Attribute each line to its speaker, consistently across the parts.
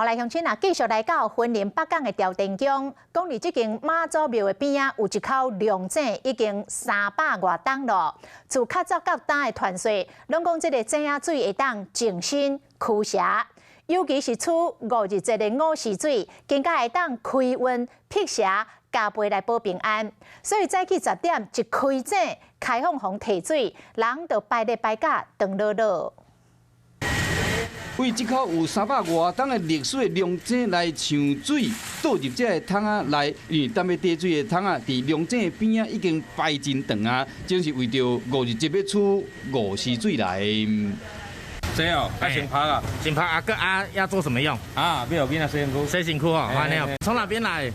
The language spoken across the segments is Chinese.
Speaker 1: 来乡亲啊，继续来到云林北港的潮田宫，讲伫即间妈祖庙的边啊，有一口龙井已经300多冬了。自较早到冬的传说，拢讲即个井仔水会当净身驱邪，尤其是处5日节的午时水，更加会当开运辟邪。 加倍来保平安，所以早起10点一开井，开放红提水，人就排咧排甲长乐乐。
Speaker 2: 为这口有300多冬的历史的龙井来上水，倒入这个桶仔内，因为担要滴水的桶仔伫龙井的边仔已经排真长啊，正是为着5日节要出午时水来。
Speaker 3: 这哦，先拍啊，
Speaker 4: 先拍啊，要做什么用？
Speaker 3: 啊，没有变啊，洗身躯。
Speaker 4: 洗身躯哦，那样。从哪边来？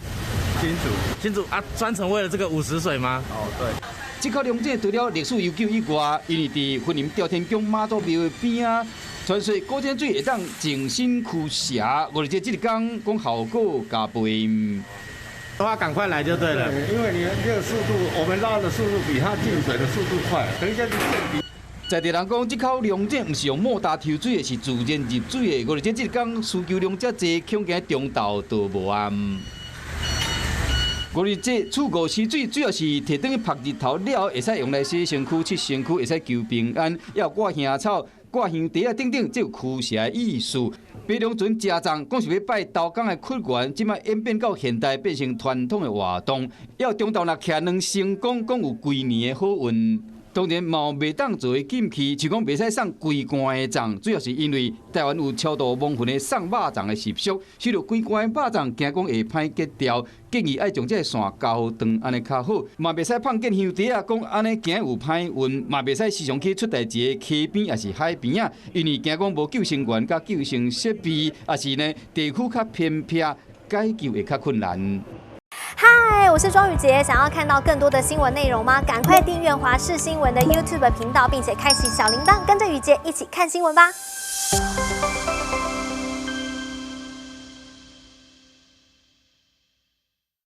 Speaker 4: 新竹啊，专程为了这个50水吗？
Speaker 3: 哦，对。
Speaker 2: 这口龙井除了历史悠久以外，因为伫云林朝天宫妈祖庙的边啊，传说古井水会当净身驱邪。5日节这一天，讲效果加倍。
Speaker 4: 都要赶快来就对了，
Speaker 3: 因为你这个速度，我们拉的速度比它进水的速度快，等一下就见底。
Speaker 2: 在地人讲，这口龙井不是用莫大抽水的，是自然入水的。5日节这一天，需求量遮济，恐惊中昼都无暗。5日节出午时水，主要是摕转去晒日头了后，会使用来洗身躯、拭身躯，会使求平安。也有挂香草、挂香茶啊等等，这有驱邪的意思。白龙船加藏，讲是要拜刀工的屈原，即摆演变到现代，变成传统的活动。也有中昼若徛两成功，讲有规年的好运。 当然，嘛袂当做禁忌，像讲袂使送龟肝的粽，主要是因为台湾有超度亡魂的送肉粽的习俗，许多龟肝的肉粽惊讲会歹结掉，建议爱将这个线交长，安尼较好。嘛袂使碰见香茶啊，讲安尼惊有歹运，嘛袂使时常去出代志的溪边也是海边啊，因为惊讲无救生员甲救生设备，也是呢地区较偏僻，解救会较困难。
Speaker 5: 嗨，我是庄宇杰。想要看到更多的新闻内容吗？赶快订阅华视新闻的 YouTube 频道，并且开启小铃铛，跟着宇杰一起看新闻吧。